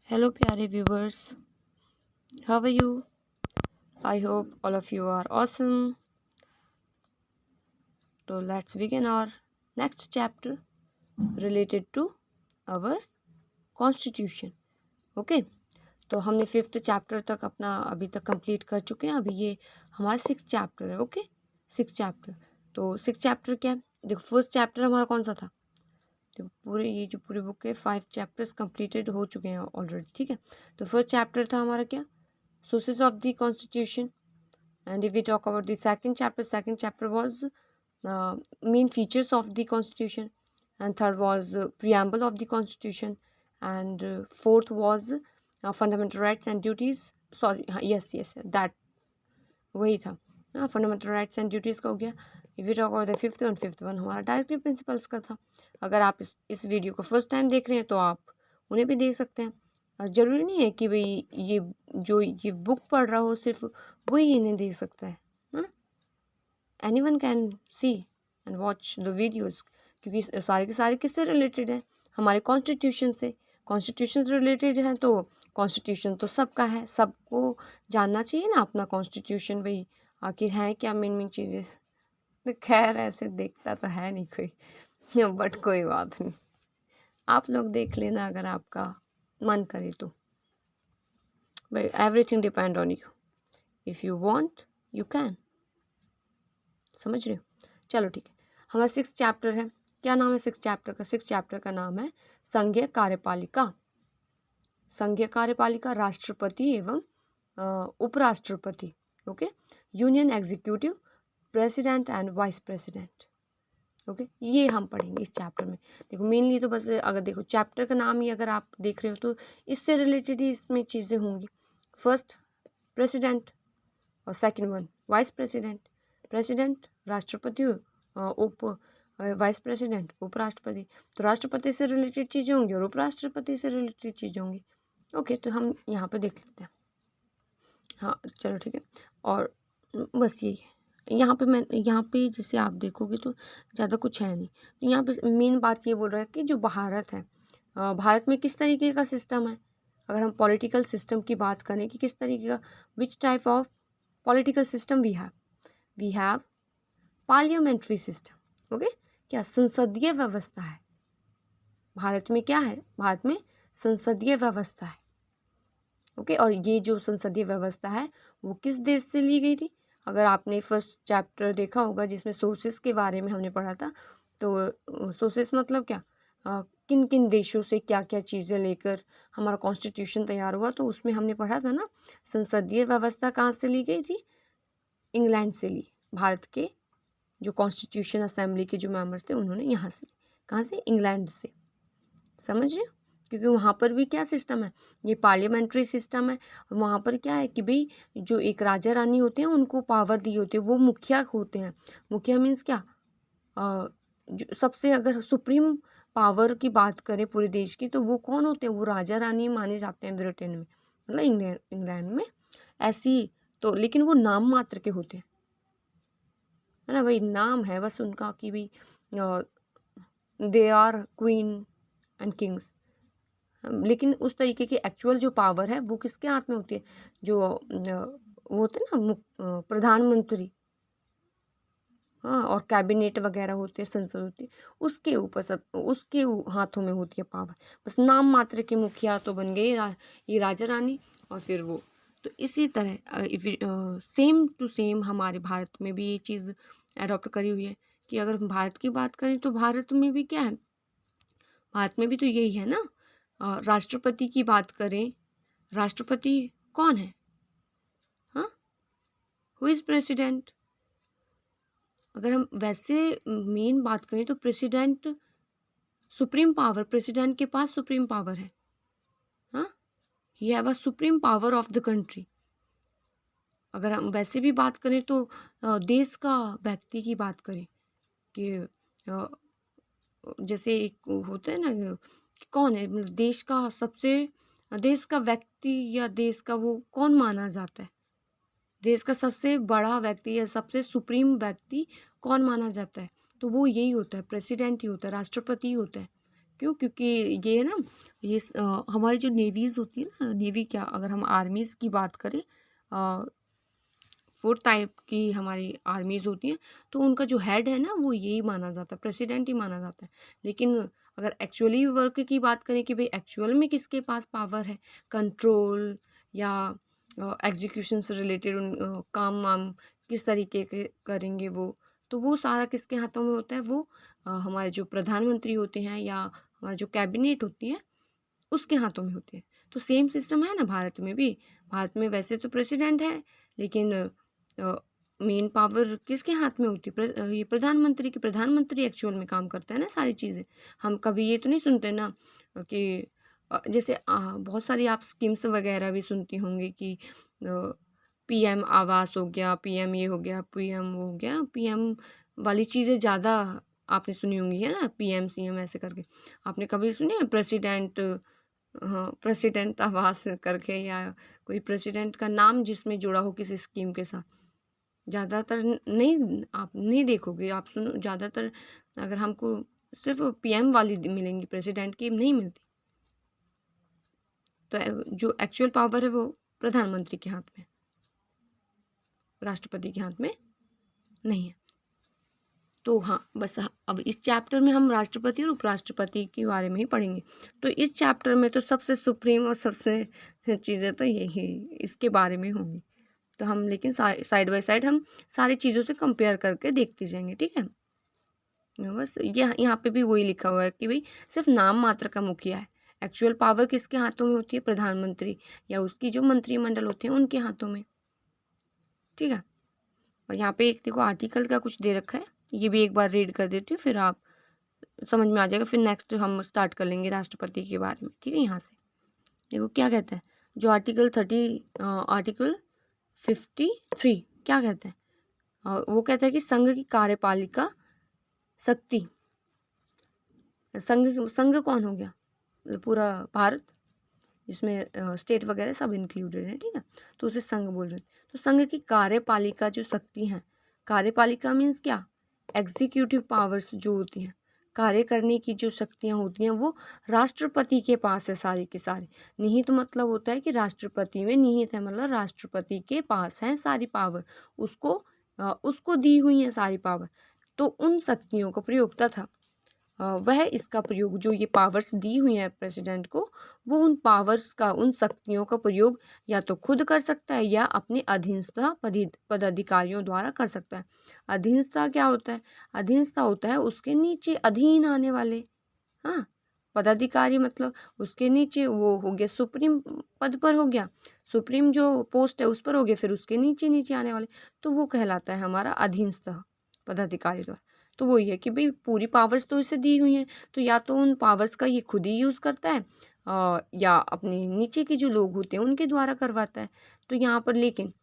Hello, प्यारे viewers. How are you? I hope all of you are awesome. So let's begin our next chapter related to our constitution. Okay. तो हमने 5th chapter तक अपना अभी तक complete कर चुके हैं. अभी ये हमारा 6th चैप्टर है. Okay, 6th chapter. तो 6th चैप्टर क्या है? देखो, फर्स्ट चैप्टर हमारा कौन सा था? तो पूरे ये जो पूरी बुक है 5 चैप्टर्स कंप्लीटेड हो चुके हैं ऑलरेडी. ठीक है. तो फर्स्ट चैप्टर था हमारा क्या? Sources of the Constitution. And if we talk about the second chapter was main features of the Constitution, and third was preamble of the Constitution, and fourth was fundamental rights and duties. Sorry, yes, that वही था. Fundamental rights and duties का हो गया. If you talk about the fifth one हमारा directive principles का था. अगर आप इस वीडियो को फर्स्ट टाइम देख रहे हैं तो आप उन्हें भी देख सकते हैं. ज़रूरी नहीं है कि भाई ये बुक पढ़ रहा हो सिर्फ वही इन्हें देख सकता है. Anyone can see and watch the videos, क्योंकि सारे के सारे किससे रिलेटेड है? हमारे कॉन्स्टिट्यूशन से. कॉन्स्टिट्यूशन से रिलेटेड है तो कॉन्स्टिट्यूशन तो सबका है, सबको जानना चाहिए ना अपना कॉन्स्टिट्यूशन. भाई आखिर है क्या मेन चीज़ें. तो खैर ऐसे देखता तो है नहीं कोई, बट कोई बात नहीं, आप लोग देख लेना अगर आपका मन करे तो. भाई everything depend on you. If you want you can. समझ रहे हो? चलो ठीक है. हमारा 6th चैप्टर है. क्या नाम है 6th चैप्टर का? 6th चैप्टर का नाम है संघीय कार्यपालिका. संघीय कार्यपालिका, राष्ट्रपति एवं उपराष्ट्रपति. Okay. Union executive, president and vice president. Okay, ये हम पढ़ेंगे इस चैप्टर में. देखो मेनली तो बस अगर देखो चैप्टर का नाम ही अगर आप देख रहे हो तो इससे रिलेटेड ही इसमें चीज़ें होंगी. फर्स्ट प्रेसिडेंट और second one vice president. President राष्ट्रपति, उप वाइस प्रेसिडेंट उपराष्ट्रपति. तो राष्ट्रपति से रिलेटेड चीज़ें होंगी और उपराष्ट्रपति से रिलेटेड चीज़ें होंगी. ओके, तो हम यहाँ पे देख लेते हैं. हाँ चलो ठीक है. और बस यही है. यहाँ पे जैसे आप देखोगे तो ज़्यादा कुछ है नहीं. तो यहाँ पे मेन बात ये बोल रहा है कि जो भारत है, भारत में किस तरीके का सिस्टम है. अगर हम पॉलिटिकल सिस्टम की बात करें कि किस तरीके का, which type of political system we have parliamentary system. Okay, क्या संसदीय व्यवस्था है भारत में. क्या है भारत में? संसदीय व्यवस्था है. ओके, और ये जो संसदीय व्यवस्था है वो किस देश से ली गई थी? अगर आपने फर्स्ट चैप्टर देखा होगा जिसमें सोर्सेस के बारे में हमने पढ़ा था, तो सोर्सेस मतलब क्या, किन किन देशों से क्या क्या चीज़ें लेकर हमारा कॉन्स्टिट्यूशन तैयार हुआ, तो उसमें हमने पढ़ा था ना संसदीय व्यवस्था कहाँ से ली गई थी. इंग्लैंड से ली. भारत के जो कॉन्स्टिट्यूशन असेंबली के जो मेंबर्स थे उन्होंने यहाँ से, कहाँ से? इंग्लैंड से. समझ रहे हो? क्योंकि वहाँ पर भी क्या सिस्टम है, ये पार्लियामेंट्री सिस्टम है. वहाँ पर क्या है कि भाई जो एक राजा रानी होते हैं उनको पावर दी होती है, वो मुखिया होते हैं. मुखिया मीन्स क्या, जो सबसे अगर सुप्रीम पावर की बात करें पूरे देश की तो वो कौन होते हैं? वो राजा रानी माने जाते हैं ब्रिटेन में, मतलब इंग्लैंड में. ऐसी तो लेकिन वो नाम मात्र के होते हैं, है ना भाई. नाम है बस उनका कि भाई they are queen and kings. लेकिन उस तरीके की एक्चुअल जो पावर है वो किसके हाथ में होती है? जो वो होते हैं ना प्रधानमंत्री, हाँ, और कैबिनेट वगैरह होते हैं, संसद होती है, उसके ऊपर सब उसके हाथों में होती है पावर. बस नाम मात्र के मुखिया तो बन गए ये राजा रानी और फिर वो. तो इसी तरह सेम टू सेम हमारे भारत में भी ये चीज़ अडॉप्ट करी हुई है कि अगर हम भारत की बात करें तो भारत में भी क्या है, भारत में भी तो यही है ना. राष्ट्रपति की बात करें, राष्ट्रपति कौन है? हाँ, हु इज़ प्रेसिडेंट. अगर हम वैसे मेन बात करें तो प्रेसिडेंट सुप्रीम पावर, प्रेसिडेंट के पास सुप्रीम पावर है. हाँ, he have a supreme power of the country. अगर हम वैसे भी बात करें तो देश का व्यक्ति की बात करें कि जैसे एक होता है ना कि कौन है, मतलब देश का व्यक्ति या देश का वो कौन माना जाता है, देश का सबसे बड़ा व्यक्ति या सबसे सुप्रीम व्यक्ति कौन माना जाता है, तो वो यही होता है, प्रेसिडेंट ही होता है, राष्ट्रपति ही होता है. क्यों? क्योंकि ये है ना, हमारी जो नेवीज़ होती है ना, नेवी क्या, अगर हम आर्मीज़ की बात करें, 4 टाइप की हमारी आर्मीज़ होती हैं, तो उनका जो हेड है ना, वो यही माना जाता है, प्रेसिडेंट ही माना जाता है। लेकिन अगर एक्चुअली वर्क की बात करें कि भई एक्चुअल में किसके पास पावर है, कंट्रोल या एग्ज़ीक्यूशन से रिलेटेड काम-वाम किस तरीके के करेंगे वो, तो वो सारा किसके हाथों में होता है? वो हमारे जो प्रधानमंत्री होते हैं या हमारी जो कैबिनेट होती है, उसके हाथों में होते हैं। तो सेम सिस्टम है ना भारत में भी। भारत में वैसे तो प्रेसिडेंट है, लेकिन मेन पावर किसके हाथ में होती है? ये प्रधानमंत्री की। प्रधानमंत्री एक्चुअल में काम करता है ना सारी चीज़ें। हम कभी ये तो नहीं सुनते ना कि जैसे बहुत सारी आप स्कीम्स वगैरह भी सुनती होंगी कि पीएम आवास हो गया, पीएम ये हो गया, पीएम वो हो गया। पीएम वाली चीज़ें ज़्यादा आपने सुनी होंगी, है ना? पीएम, सीएम ऐसे करके। आपने कभी सुनी है प्रेसिडेंट, हाँ, प्रेसिडेंट आवास करके, या कोई प्रेसिडेंट का नाम जिसमें जुड़ा हो किसी स्कीम के साथ? ज़्यादातर नहीं, आप नहीं देखोगे। आप सुनो, ज़्यादातर अगर हमको सिर्फ़ पीएम वाली मिलेंगी, प्रेसिडेंट की नहीं मिलती। तो जो एक्चुअल पावर है वो प्रधानमंत्री के हाथ में, राष्ट्रपति के हाथ में नहीं है। तो हाँ, बस अब इस चैप्टर में हम राष्ट्रपति और उपराष्ट्रपति के बारे में ही पढ़ेंगे। तो इस चैप्टर में तो सबसे सुप्रीम और सबसे चीज़ें तो यही इसके बारे में होंगी। तो हम लेकिन साइड बाय साइड हम सारी चीज़ों से कंपेयर करके देखते जाएंगे, ठीक है? बस ये यहाँ पे भी वही लिखा हुआ है कि भाई सिर्फ नाम मात्र का मुखिया है। एक्चुअल पावर किसके हाथों में होती है? प्रधानमंत्री या उसकी जो मंत्रिमंडल होते हैं उनके हाथों में, ठीक है? और यहाँ पे एक देखो आर्टिकल का कुछ दे रखा है, ये भी एक बार रीड कर देती हूँ, फिर आप समझ में आ जाएगा। फिर नेक्स्ट हम स्टार्ट कर लेंगे राष्ट्रपति के बारे में, ठीक है? यहाँ से देखो क्या कहता है, जो आर्टिकल 53 क्या कहता है? वो कहता है कि संघ की कार्यपालिका शक्ति, संघ कौन हो गया? मतलब पूरा भारत, जिसमें स्टेट वगैरह सब इंक्लूडेड है, ठीक है? तो उसे संघ बोल रहे हैं। तो संघ की कार्यपालिका जो शक्ति है, कार्यपालिका मीन्स क्या? एग्जीक्यूटिव पावर्स जो होती हैं, कार्य करने की जो शक्तियाँ होती हैं, वो राष्ट्रपति के पास है सारी की सारी। निहित मतलब होता है कि राष्ट्रपति में निहित है, मतलब राष्ट्रपति के पास है सारी पावर, उसको दी हुई है सारी पावर। तो उन शक्तियों का प्रयोग तथा वह इसका प्रयोग, जो ये पावर्स दी हुई हैं प्रेसिडेंट को, वो उन पावर्स का, उन शक्तियों का प्रयोग या तो खुद कर सकता है या अपने अधीनस्थ पदाधिकारियों द्वारा कर सकता है। अधीनस्थ क्या होता है? अधीनस्थ होता है उसके नीचे अधीन आने वाले, हाँ। पदाधिकारी मतलब उसके नीचे, वो हो गया सुप्रीम पद पर हो गया, सुप्रीम जो पोस्ट है उस पर हो गया, फिर उसके नीचे नीचे आने वाले, तो वो कहलाता है हमारा अधीनस्थ पदाधिकारी द्वारा। तो वही है कि भाई पूरी पावर्स तो इसे दी हुई हैं, तो या तो उन पावर्स का ये खुद ही यूज़ करता है या अपने नीचे के जो लोग होते हैं उनके द्वारा करवाता है। तो यहाँ पर लेकिन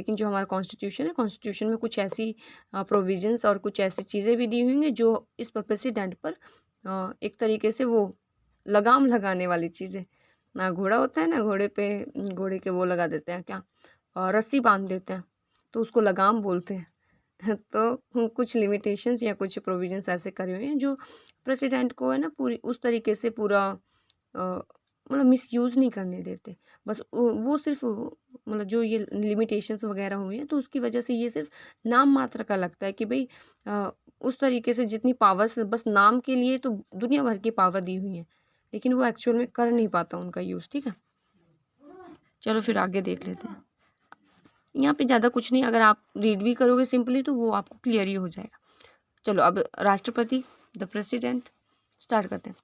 जो हमारा कॉन्स्टिट्यूशन है, कॉन्स्टिट्यूशन में कुछ ऐसी प्रोविजंस और कुछ ऐसी चीज़ें भी दी हुई हैं जो इस पर प्रेसिडेंट पर एक तरीके से वो लगाम लगाने वाली चीज़ें, ना घोड़ा होता है ना, घोड़े पे घोड़े के वो लगा देते हैं क्या, रस्सी बांध देते हैं, तो उसको लगाम बोलते हैं। तो कुछ लिमिटेशंस या कुछ प्रोविजंस ऐसे करे हुए हैं जो प्रेसिडेंट को है ना पूरी उस तरीके से पूरा मतलब मिसयूज़ नहीं करने देते। बस वो सिर्फ मतलब जो ये लिमिटेशंस वगैरह हुई हैं, तो उसकी वजह से ये सिर्फ नाम मात्र का लगता है कि भाई उस तरीके से जितनी पावर्स बस नाम के लिए तो दुनिया भर की पावर दी हुई है, लेकिन वो एक्चुअल में कर नहीं पाता उनका यूज़, ठीक है? चलो फिर आगे देख लेते हैं। यहाँ पे ज़्यादा कुछ नहीं, अगर आप रीड भी करोगे सिंपली तो वो आपको क्लियर ही हो जाएगा। चलो अब राष्ट्रपति, द प्रेसिडेंट, स्टार्ट करते हैं।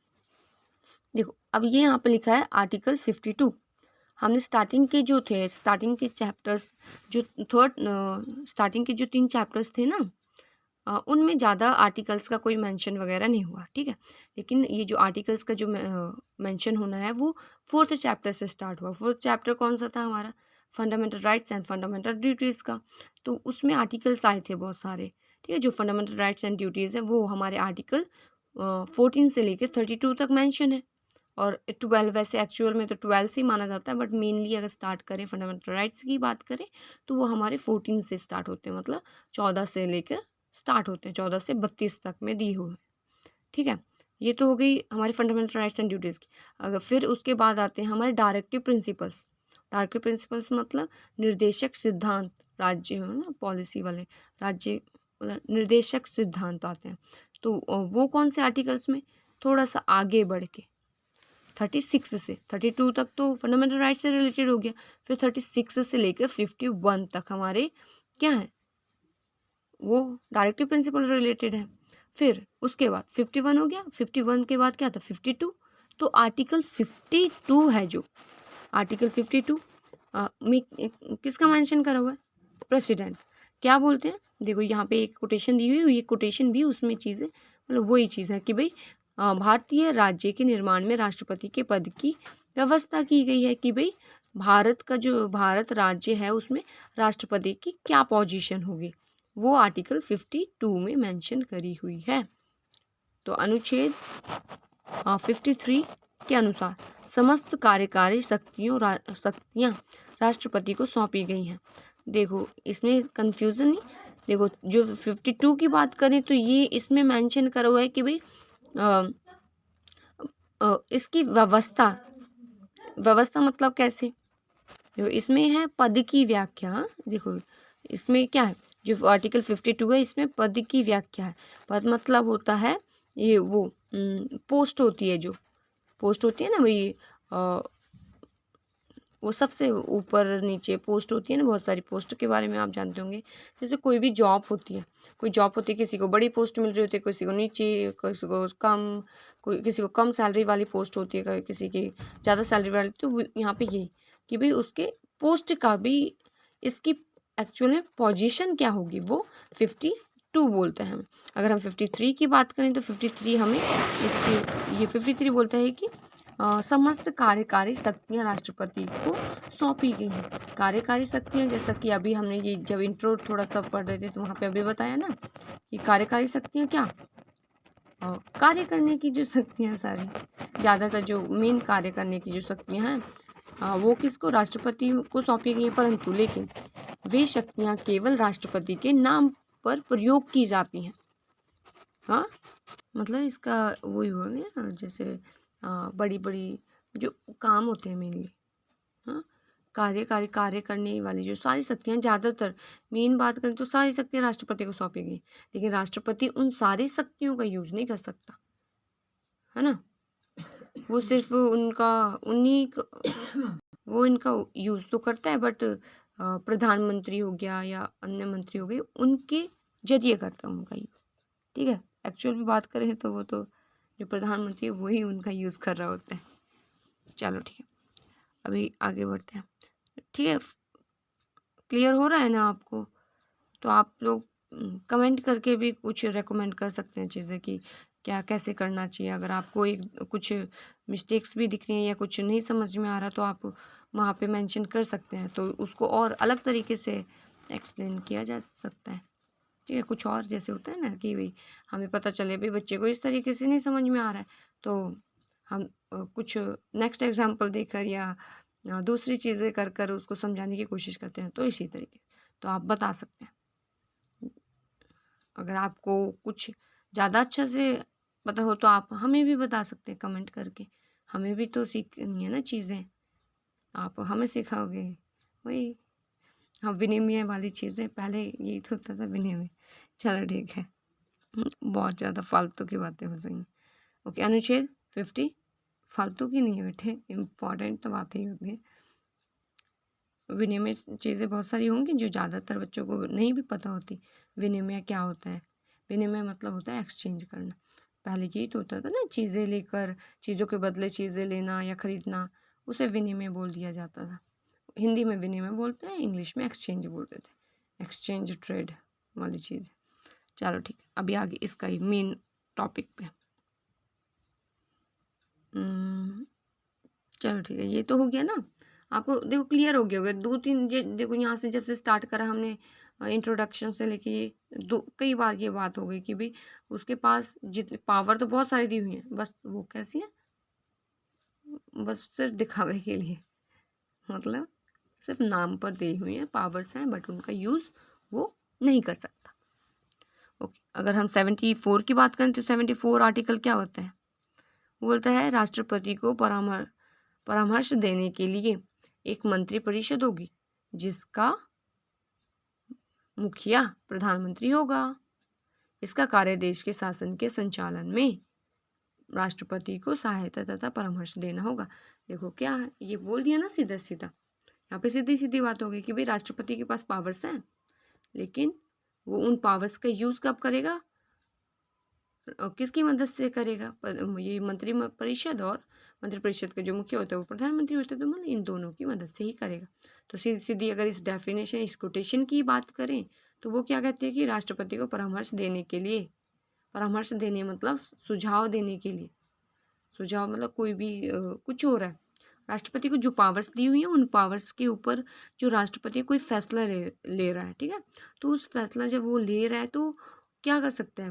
देखो अब ये यहाँ पे लिखा है आर्टिकल 52। हमने स्टार्टिंग के जो थे, स्टार्टिंग के चैप्टर्स, जो स्टार्टिंग के जो 3 चैप्टर्स थे ना, उनमें ज़्यादा आर्टिकल्स का कोई मेंशन वगैरह नहीं हुआ, ठीक है? लेकिन ये जो आर्टिकल्स का जो मेंशन होना है वो 4th चैप्टर से स्टार्ट हुआ। 4th चैप्टर कौन सा था हमारा? Fundamental rights and fundamental duties का। तो उसमें आर्टिकल्स आए थे बहुत सारे, ठीक है? जो फंडामेंटल राइट्स एंड ड्यूटीज़ है वो हमारे आर्टिकल 14 से लेकर 32 तक मेंशन है। और 12 वैसे एक्चुअल में तो 12 से ही माना जाता है, बट मेनली अगर स्टार्ट करें फंडामेंटल राइट्स की बात करें तो वो हमारे 14 से स्टार्ट होते हैं, मतलब 14 से लेकर स्टार्ट होते हैं, 14 से 32 तक में दी हुई है, ठीक है? ये तो हो गई हमारी फंडामेंटल राइट्स एंड ड्यूटीज़ की। अगर फिर उसके बाद आते हैं हमारे डायरेक्टिव प्रिंसिपल्स। डायरेक्टिव प्रिंसिपल्स मतलब निर्देशक सिद्धांत, राज्य हो ना पॉलिसी वाले, राज्य मतलब निर्देशक सिद्धांत आते हैं। तो वो कौन से आर्टिकल्स में, थोड़ा सा आगे बढ़ के 36 से 32 तक तो फंडामेंटल राइट से रिलेटेड हो गया, फिर 36 से लेकर 51 तक हमारे क्या है, वो डायरेक्टिव प्रिंसिपल रिलेटेड है। फिर उसके बाद 51 हो गया, 51 के बाद क्या था 52। तो आर्टिकल 52 है जो आर्टिकल 52 में किसका मेंशन करा हुआ है, प्रेसिडेंट। क्या बोलते हैं, देखो यहाँ पे एक कोटेशन दी हुई है, ये कोटेशन भी उसमें चीज़ है, मतलब वही चीज़ है कि भाई भारतीय राज्य के निर्माण में राष्ट्रपति के पद की व्यवस्था की गई है कि भाई भारत का जो भारत राज्य है उसमें राष्ट्रपति की क्या पोजीशन होगी, वो आर्टिकल 52 में मेंशन करी हुई है। तो अनुच्छेद 53 के अनुसार समस्त कार्यकारी शक्तियाँ राष्ट्रपति को सौंपी गई हैं। देखो इसमें कंफ्यूजन नहीं, देखो जो 52 की बात करें तो ये इसमें मेंशन करा हुआ है कि भाई इसकी व्यवस्था मतलब कैसे, देखो इसमें है पद की व्याख्या। देखो इसमें क्या है, जो आर्टिकल 52 है इसमें पद की व्याख्या है। पद मतलब होता है ये वो पोस्ट होती है, जो पोस्ट होती है ना भाई, वो सबसे ऊपर नीचे पोस्ट होती है ना, बहुत सारी पोस्ट के बारे में आप जानते होंगे। जैसे कोई भी जॉब होती है, कोई जॉब होती है, किसी को बड़ी पोस्ट मिल रही होती है, किसी को नीचे, किसी को कम, किसी को कम सैलरी वाली पोस्ट होती है, किसी की ज़्यादा सैलरी वाली। तो यहाँ पे यही कि भाई उसके पोस्ट का भी इसकी एक्चुअल में पोजीशन क्या होगी, वो 52 बोलते हैं हम। अगर हम 53 की बात करें तो 53 हमें इसकी ये 53 बोलता है कि समस्त कार्यकारी शक्तियाँ राष्ट्रपति को सौंपी गई हैं। कार्यकारी शक्तियाँ, जैसा कि अभी हमने ये जब इंट्रो थोड़ा सा पढ़ रहे थे तो वहाँ पे अभी बताया ना कि कार्यकारी शक्तियाँ क्या, कार्य करने की जो शक्तियाँ सारी, ज़्यादातर जो मेन कार्य करने की जो शक्तियाँ हैं वो किसको, राष्ट्रपति को सौंपी गई हैं। परंतु लेकिन वे शक्तियाँ केवल राष्ट्रपति के नाम पर प्रयोग की जाती हैं। हाँ, मतलब इसका वही हो गया ना, जैसे बड़ी बड़ी जो काम होते हैं मेनली, हाँ, कार्य करने वाली जो सारी शक्तियाँ, ज़्यादातर मेन बात करें तो सारी शक्तियाँ राष्ट्रपति को सौंपी गई, लेकिन राष्ट्रपति उन सारी शक्तियों का यूज नहीं कर सकता, है ना। वो सिर्फ वो इनका यूज तो करता है, बट प्रधानमंत्री हो गया या अन्य मंत्री हो गए, उनके जरिए करता है उनका यूज, ठीक है। एक्चुअल में बात करें तो वो तो जो प्रधानमंत्री है वही उनका यूज़ कर रहा होता है। चलो ठीक है, अभी आगे बढ़ते हैं। ठीक है, क्लियर हो रहा है ना आपको, तो आप लोग कमेंट करके भी कुछ रेकमेंड कर सकते हैं चीज़ें कि क्या कैसे करना चाहिए। अगर आपको एक कुछ मिस्टेक्स भी दिख रही हैं या कुछ नहीं समझ में आ रहा तो आप वहाँ पे मेंशन कर सकते हैं, तो उसको और अलग तरीके से एक्सप्लेन किया जा सकता है। ठीक है, कुछ और जैसे होता है ना कि भाई हमें पता चले भाई बच्चे को इस तरीके से नहीं समझ में आ रहा है, तो हम कुछ नेक्स्ट एग्जांपल देकर या दूसरी चीज़ें कर कर उसको समझाने की कोशिश करते हैं, तो इसी तरीके तो आप बता सकते हैं। अगर आपको कुछ ज़्यादा अच्छा से पता हो तो आप हमें भी बता सकते हैं कमेंट करके, हमें भी तो सीखनी है ना चीज़ें, आप हमें सिखाओगे वही। हाँ, विनिमय वाली चीज़ें, पहले यही तो होता था विनिमय। चलो ठीक है, बहुत ज़्यादा फालतू की बातें हो गई। ओके, अनुच्छेद 50 फालतू की नहीं है बेटे, इम्पॉर्टेंट तो बातें ही होती है। विनिमय चीज़ें बहुत सारी होंगी जो ज़्यादातर बच्चों को नहीं भी पता होती। विनिमय क्या होता है, विनिमय मतलब होता है एक्सचेंज करना। पहले यही तो होता था ना, चीज़ें लेकर, चीज़ों के बदले चीज़ें लेना या ख़रीदना, उसे विनिमय बोल दिया जाता था। हिंदी में विनिमय बोलते हैं, इंग्लिश में एक्सचेंज बोलते थे, एक्सचेंज ट्रेड वाली चीज़। चलो ठीक है, अभी आगे इसका ही मेन टॉपिक पे। चलो ठीक है, ये तो हो गया ना, आपको देखो क्लियर हो गया होगा। 2-3 ये देखो, यहाँ से जब से स्टार्ट करा हमने इंट्रोडक्शन से लेके दो कई बार ये बात हो गई कि भाई उसके पास जितने पावर तो बहुत सारी दी हुई हैं, बस वो कैसी है, बस सिर्फ दिखावे के लिए, मतलब सिर्फ नाम पर दी हुई हैं, पावर्स हैं बट उनका यूज़ वो नहीं कर सकता। ओके, अगर हम 74 की बात करें तो 74 आर्टिकल क्या होता है, वो बोलता है राष्ट्रपति को परामर्श देने के लिए एक मंत्रिपरिषद होगी जिसका मुखिया प्रधानमंत्री होगा। इसका कार्य देश के शासन के संचालन में राष्ट्रपति को सहायता तथा परामर्श देना होगा। देखो क्या है, ये बोल दिया ना सीधा सीधा। यहाँ पे सीधी सीधी बात हो गई कि भाई राष्ट्रपति के पास पावर्स हैं, लेकिन वो उन पावर्स का यूज़ कब करेगा और किसकी मदद से करेगा? ये मंत्रिपरिषद और मंत्रिपरिषद का जो मुखिया होता है वो प्रधानमंत्री होता है, तो मतलब इन दोनों की मदद से ही करेगा। तो सीधी सीधी अगर इस डेफिनेशन, इस कोटेशन की बात करें तो वो क्या कहते हैं कि राष्ट्रपति को परामर्श देने के लिए, परामर्श देने मतलब सुझाव देने के लिए, सुझाव मतलब कोई भी कुछ हो रहा है, राष्ट्रपति को जो पावर्स दी हुई हैं उन पावर्स के ऊपर जो राष्ट्रपति कोई फैसला ले रहा है, ठीक है, तो उस फैसला जब वो ले रहा है तो क्या कर सकता है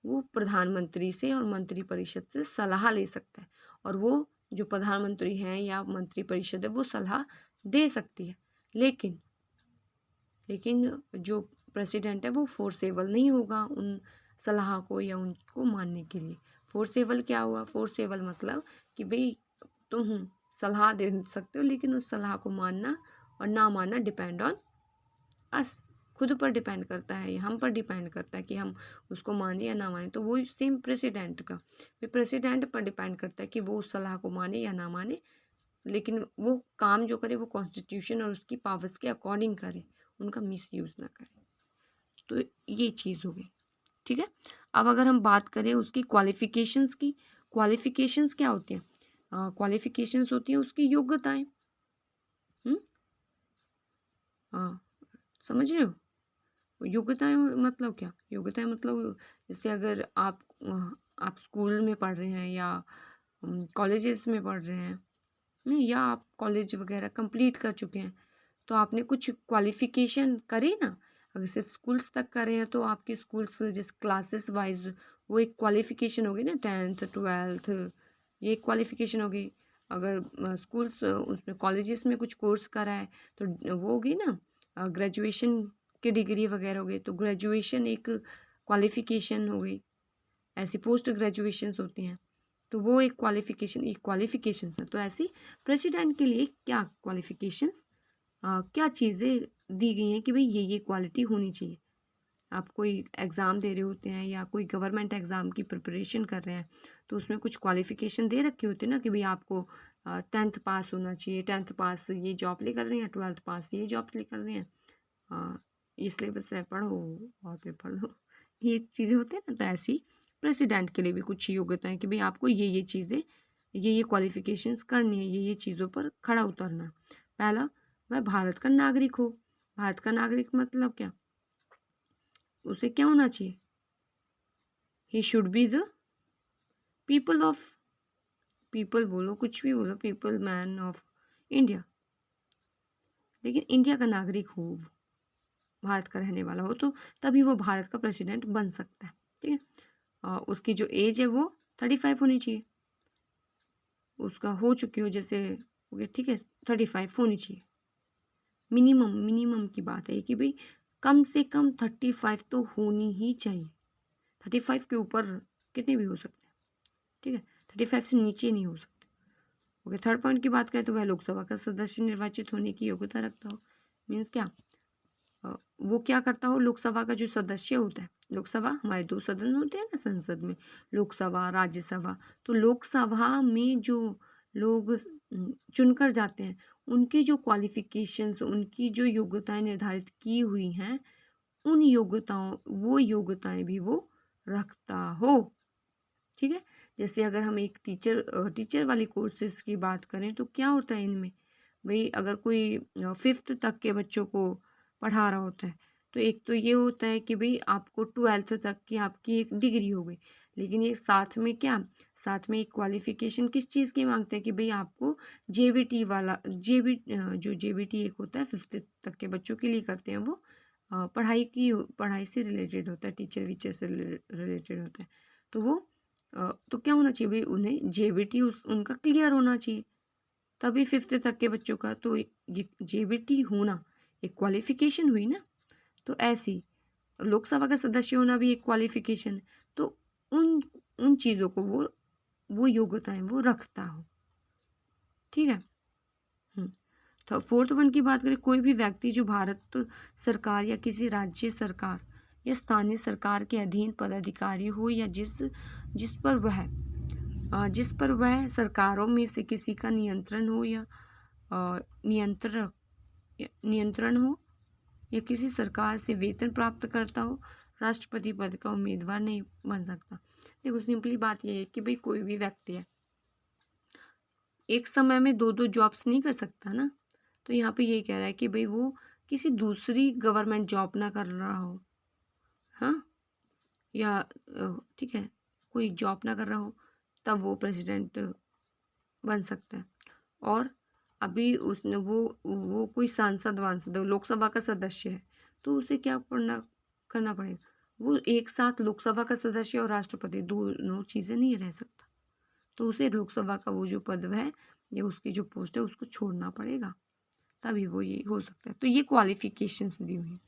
वो प्रधानमंत्री से और मंत्रिपरिषद से सलाह ले सकता है, और वो जो प्रधानमंत्री हैं या मंत्रिपरिषद है वो सलाह दे सकती है। लेकिन जो प्रेसिडेंट है वो फोर्सेबल नहीं होगा उन सलाह को या उनको मानने के लिए। फोर्सेबल क्या हुआ? फोर्सेबल मतलब कि भाई तुम सलाह दे सकते हो लेकिन उस सलाह को मानना और ना मानना डिपेंड ऑन अस, खुद पर डिपेंड करता है, हम पर डिपेंड करता है कि हम उसको माने या ना माने। तो वो सेम प्रेसिडेंट का भी प्रेसिडेंट पर डिपेंड करता है कि वो उस सलाह को माने या ना माने, लेकिन वो काम जो करे वो कॉन्स्टिट्यूशन और उसकी पावर्स के अकॉर्डिंग करे, उनका मिसयूज़ ना करे। तो ये चीज़ हो गई, ठीक है। अब अगर हम बात करें उसकी क्वालिफिकेशंस की, क्वालिफिकेशंस क्या होती हैं? क्वालिफिकेशंस होती हैं उसकी योग्यताएं। हाँ, समझ रहे हो? योग्यताएं मतलब क्या? योग्यताएं मतलब जैसे अगर आप स्कूल में पढ़ रहे हैं या कॉलेजेस में पढ़ रहे हैं, नहीं, या आप कॉलेज वगैरह कंप्लीट कर चुके हैं तो आपने कुछ क्वालिफिकेशन करी ना। अगर सिर्फ स्कूल्स तक कर रहे हैं तो आपके स्कूल्स जैसे क्लासेस वाइज वो एक क्वालिफिकेशन होगी ना, 10th 12th, ये एक क्वालिफिकेशन होगी। अगर स्कूल्स उसमें कॉलेजेस में कुछ कोर्स करा है तो वो होगी ना, ग्रेजुएशन की डिग्री वगैरह हो गई, तो ग्रेजुएशन एक क्वालिफिकेशन हो गई। ऐसी पोस्ट ग्रेजुएशंस होती हैं तो वो एक क्वालिफिकेशंस है। तो ऐसी प्रेसिडेंट के लिए क्या क्वालिफिकेशंस, क्या चीज़ें दी गई हैं कि भाई ये क्वालिटी होनी चाहिए। आप कोई एग्ज़ाम दे रहे होते हैं या कोई गवर्नमेंट एग्ज़ाम की प्रिपरेशन कर रहे हैं तो उसमें कुछ क्वालिफिकेशन दे रखे होते हैं ना कि भाई आपको 10th पास होना चाहिए, 10th पास ये जॉब ले कर रहे हैं, 12th पास ये जॉब ले कर रहे हैं, ये सिलेबस है पढ़ो और पेपर दो, ये चीज़ें होती हैं ना। तो ऐसी प्रेसिडेंट के लिए भी कुछ योग्यता है कि भाई आपको ये चीज़ें, ये क्वालिफिकेशंस करनी है, ये चीज़ों पर खड़ा उतरना है। पहला, वह भारत का नागरिक हो। भारत का नागरिक मतलब क्या? उसे क्या होना चाहिए? He should be the people of, people बोलो कुछ भी बोलो, पीपल मैन ऑफ इंडिया, लेकिन इंडिया का नागरिक हो, भारत का रहने वाला हो, तो तभी वो भारत का प्रेसिडेंट बन सकता है, ठीक है। उसकी जो एज है वो 35 होनी चाहिए, उसका हो चुकी हो, जैसे हो गया, ठीक है, 35 होनी चाहिए। मिनिमम की बात है कि भाई कम से कम 35 तो होनी ही चाहिए। 35 के ऊपर कितने भी हो सकते हैं, ठीक है, 35 से नीचे नहीं हो सकते। ओके, थर्ड पॉइंट की बात करें तो वह लोकसभा का सदस्य निर्वाचित होने की योग्यता रखता हो। मीन्स क्या? वो क्या करता हो, लोकसभा का जो सदस्य होता है, लोकसभा हमारे 2 सदन होते हैं ना संसद में, लोकसभा राज्यसभा। तो लोकसभा में जो लोग चुनकर जाते हैं उनकी जो क्वालिफिकेशंस, उनकी जो योग्यताएं निर्धारित की हुई हैं, उन योग्यताओं, वो योग्यताएं भी वो रखता हो, ठीक है। जैसे अगर हम एक टीचर वाली कोर्सेज की बात करें तो क्या होता है इनमें, भाई अगर कोई 5th तक के बच्चों को पढ़ा रहा होता है तो एक तो ये होता है कि भाई आपको 12th तक की आपकी एक डिग्री हो गई, लेकिन ये साथ में क्या, साथ में एक क्वालिफिकेशन किस चीज़ की मांगते हैं कि भाई आपको जेबीटी वाला, जो जेबीटी एक होता है 5th तक के बच्चों के लिए करते हैं, वो पढ़ाई से रिलेटेड होता है, टीचर वीचर से रिलेटेड होता है। तो वो तो क्या होना चाहिए भाई, उन्हें जेबीटी उनका क्लियर होना चाहिए, तभी 5th तक के बच्चों का। तो ये जेबीटी होना एक क्वालिफिकेशन हुई ना। तो ऐसी लोकसभा का सदस्य होना भी एक क्वालिफिकेशन है। तो उन उन चीज़ों को वो वो योग्यताएं वो रखता हो। ठीक है। तो फोर्थ वन की बात करें, कोई भी व्यक्ति जो भारत सरकार या किसी राज्य सरकार या स्थानीय सरकार के अधीन पदाधिकारी हो या जिस पर वह सरकारों में से किसी का नियंत्रण हो या नियंत्रण नियंत्रण हो या किसी सरकार से वेतन प्राप्त करता हो, राष्ट्रपति पद का उम्मीदवार नहीं बन सकता। देखो सिंपली बात यह है कि भाई कोई भी व्यक्ति है एक समय में दो जॉब्स नहीं कर सकता ना। तो यहाँ पे यही कह रहा है कि भाई वो किसी दूसरी गवर्नमेंट जॉब ना कर रहा हो, हाँ, या ठीक है, कोई जॉब ना कर रहा हो तब वो प्रेसिडेंट बन सकता है। और अभी उसने वो कोई सांसद वांसद लोकसभा का सदस्य है तो उसे क्या करना पड़ेगा, वो एक साथ लोकसभा का सदस्य और राष्ट्रपति दोनों चीज़ें नहीं रह सकता। तो उसे लोकसभा का वो जो पद है या उसकी जो पोस्ट है उसको छोड़ना पड़ेगा, तभी वो ये हो सकता है। तो ये क्वालिफिकेशंस दी हुई है।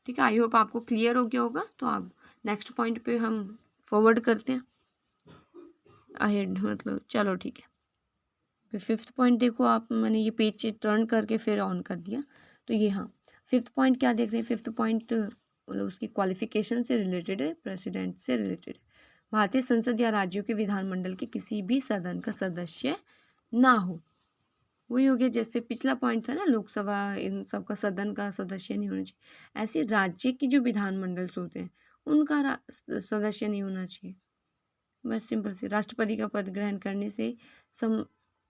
ठीक है, आई होप आपको क्लियर हो गया होगा। तो आप नेक्स्ट पॉइंट पे हम फॉरवर्ड करते हैं अहेड, मतलब चलो ठीक है। फिर फिफ्थ पॉइंट देखो आप, मैंने ये पेज टर्न करके फिर ऑन कर दिया। तो ये हाँ, फिफ्थ पॉइंट क्या देख रहे हैं, फिफ्थ पॉइंट मतलब उसकी क्वालिफिकेशन से रिलेटेड है, प्रेसिडेंट से रिलेटेड है। भारतीय संसद या राज्यों के विधानमंडल के किसी भी सदन का सदस्य ना हो। वही हो गया जैसे पिछला पॉइंट था ना, लोकसभा इन सब का सदन का सदस्य नहीं होना चाहिए, ऐसे राज्य की जो विधानमंडल्स होते हैं उनका सदस्य नहीं होना चाहिए। बस सिंपल सी, राष्ट्रपति का पद ग्रहण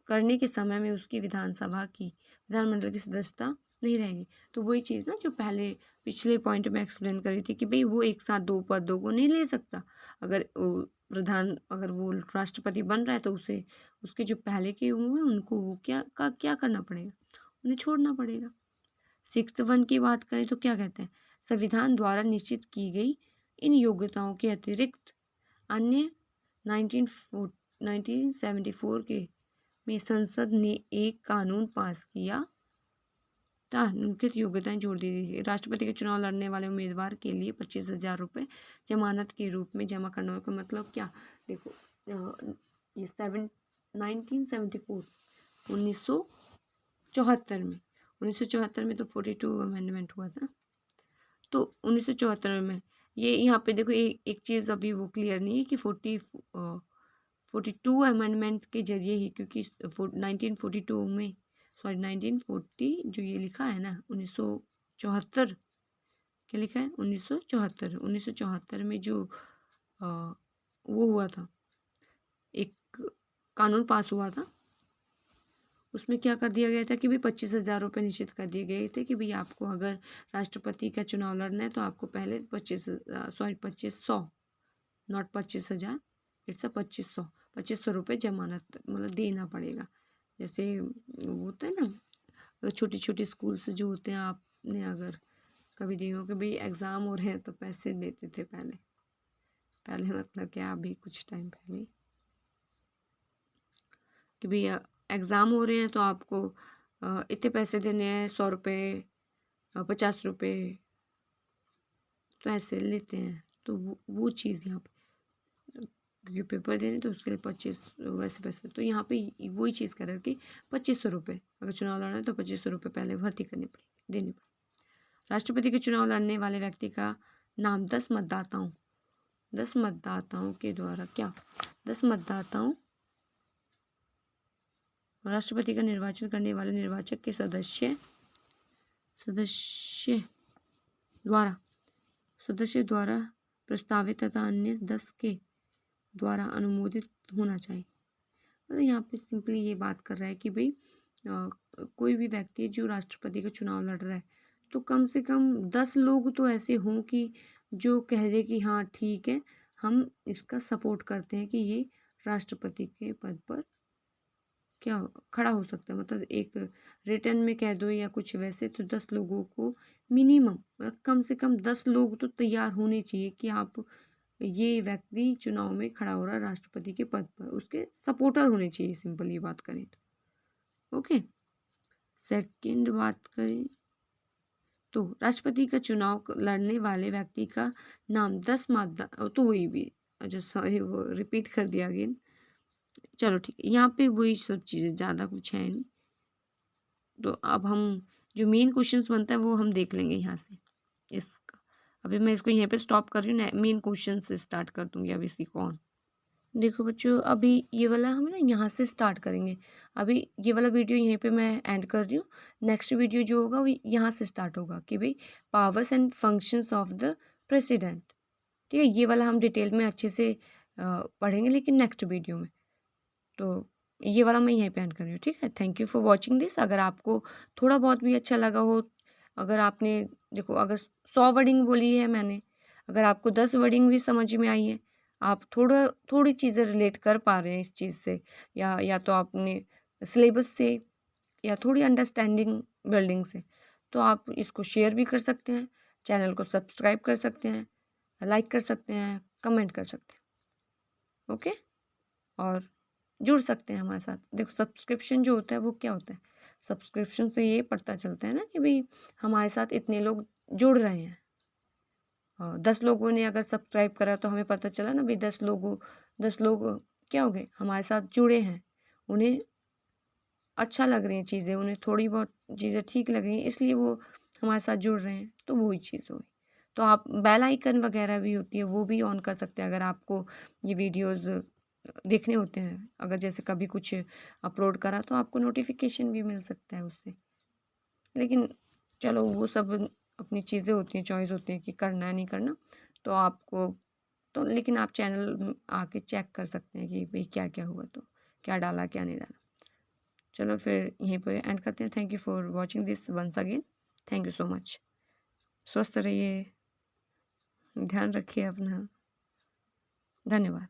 करने के समय में उसकी विधानमंडल की सदस्यता नहीं रहेगी। तो वही चीज़ ना जो पहले पिछले पॉइंट में एक्सप्लेन करी थी कि भाई वो एक साथ दो पदों को नहीं ले सकता। अगर वो राष्ट्रपति बन रहा है तो उसे उसके जो पहले के हुए हैं उनको वो क्या करना पड़ेगा, उन्हें छोड़ना पड़ेगा। सिक्स्थ वन की बात करें तो क्या कहते हैं, संविधान द्वारा निश्चित की गई इन योग्यताओं के अतिरिक्त अन्य 1974 के में संसद ने एक कानून पास किया था, निम्नलिखित योग्यताएं जोड़ दी गई। राष्ट्रपति के चुनाव लड़ने वाले उम्मीदवार के लिए 25,000 रुपये जमानत के रूप में जमा करना होगा। मतलब क्या, देखो ये 1974 1974 में तो 42 अमेंडमेंट हुआ था। तो 1974 में ये यहाँ पे देखो एक चीज़ अभी वो क्लियर नहीं है कि 42 अमेंडमेंट के जरिए ही, क्योंकि 1942 में 1940 जो ये लिखा है ना 1974, क्या लिखा है 1974 में जो वो हुआ था, एक कानून पास हुआ था, उसमें क्या कर दिया गया था कि भाई 25,000 रुपये निश्चित कर दिए गए थे कि भाई आपको अगर राष्ट्रपति का चुनाव लड़ना है तो आपको पहले 2500 नॉट 25,000, इट्स 2500 रुपये जमानत मतलब देना पड़ेगा। जैसे वो होता है ना, अगर छोटी छोटी स्कूल से जो होते हैं, आपने अगर कभी दिए हो कि भाई एग्ज़ाम हो रहे हैं तो पैसे देते थे पहले मतलब क्या, अभी कुछ टाइम पहले, कि भैया एग्ज़ाम हो रहे हैं तो आपको इतने पैसे देने हैं, 100 रुपये 50 रुपये, तो ऐसे लेते हैं। तो वो चीज़ यहाँ पे, क्योंकि पेपर देने तो उसके लिए 25 वैसे पैसे, तो यहाँ पे वही चीज़ कर रहा है कि 2500 रुपये अगर चुनाव लड़ना है तो 2500 रुपये पहले भर्ती करनी पड़ेगी, देनी पड़ेगी। राष्ट्रपति के चुनाव लड़ने वाले व्यक्ति का नाम 10 मतदाताओं के द्वारा 10 मतदाताओं राष्ट्रपति का निर्वाचन करने वाले निर्वाचक के सदस्य द्वारा प्रस्तावित तथा अन्य 10 के द्वारा अनुमोदित होना चाहिए। मतलब यहाँ पे सिंपली ये बात कर रहा है कि भाई कोई भी व्यक्ति जो राष्ट्रपति का चुनाव लड़ रहा है तो कम से कम 10 लोग तो ऐसे हों कि जो कह दे कि हाँ ठीक है, हम इसका सपोर्ट करते हैं कि ये राष्ट्रपति के पद पर क्या खड़ा हो सकता है। मतलब एक रिटर्न में कह दो या कुछ वैसे, तो 10 लोगों को मिनिमम, मतलब कम से कम 10 लोग तो तैयार होने चाहिए कि आप ये व्यक्ति चुनाव में खड़ा हो रहा है राष्ट्रपति के पद पर, उसके सपोर्टर होने चाहिए, सिंपल ये बात करें तो। ओके, सेकंड बात करें तो राष्ट्रपति का चुनाव लड़ने वाले व्यक्ति का नाम 10 मतदाता, तो वही भी, अच्छा सॉरी वो रिपीट कर दिया अगेन, चलो ठीक है, यहाँ पे वही सब चीज़ें, ज़्यादा कुछ है नहीं। तो अब हम जो मेन क्वेश्चंस बनता है वो हम देख लेंगे यहाँ से इसका। अभी मैं इसको यहीं पे स्टॉप कर रही हूँ, मेन क्वेश्चन से स्टार्ट कर दूँगी अब इसी को ऑन। देखो बच्चों, अभी ये वाला हम ना यहाँ से स्टार्ट करेंगे। अभी ये वाला वीडियो यहीं पे मैं एंड कर रही हूँ। नेक्स्ट वीडियो जो होगा वो यहाँ से स्टार्ट होगा कि भाई powers and functions of the president. ठीक है, ये वाला हम डिटेल में अच्छे से पढ़ेंगे लेकिन नेक्स्ट वीडियो में। तो ये वाला मैं यहीं पे एंड कर रही हूँ। ठीक है, thank you for watching this. अगर आपको थोड़ा बहुत भी अच्छा लगा हो, अगर आपने देखो अगर 100 वर्डिंग बोली है मैंने, अगर आपको 10 वर्डिंग भी समझ में आई है, आप थोड़ी चीज़ें रिलेट कर पा रहे हैं इस चीज़ से, या तो आपने सिलेबस से या थोड़ी अंडरस्टैंडिंग बिल्डिंग से, तो आप इसको शेयर भी कर सकते हैं, चैनल को सब्सक्राइब कर सकते हैं, लाइक कर सकते हैं, कमेंट कर सकते हैं। ओके, और जुड़ सकते हैं हमारे साथ। देखो सब्सक्रिप्शन जो होता है वो क्या होता है, सब्सक्रिप्शन से ये पता चलता है ना कि भाई हमारे साथ इतने लोग जुड़ रहे हैं। 10 लोगों ने अगर सब्सक्राइब करा तो हमें पता चला ना भाई 10 लोग क्या हो गए, हमारे साथ जुड़े हैं, उन्हें अच्छा लग रही हैं चीज़ें, उन्हें थोड़ी बहुत चीज़ें ठीक लग रही हैं, इसलिए वो हमारे साथ जुड़ रहे हैं, तो वही चीज़ हुई। तो आप बेल आइकन वगैरह भी होती है वो भी ऑन कर सकते हैं अगर आपको ये वीडियोज़ देखने होते हैं। अगर जैसे कभी कुछ अपलोड करा तो आपको नोटिफिकेशन भी मिल सकता है उससे। लेकिन चलो वो सब अपनी चीज़ें होती हैं, चॉइस होती है कि करना है नहीं करना। तो आपको तो लेकिन आप चैनल आके चेक कर सकते हैं कि भाई क्या-क्या हुआ, तो क्या डाला, क्या नहीं डाला। चलो फिर यहीं पे एंड करते हैं। Thank you for watching this once again. Thank you so much. स्वस्थ रहिए, ध्यान रखिए अपना। धन्यवाद।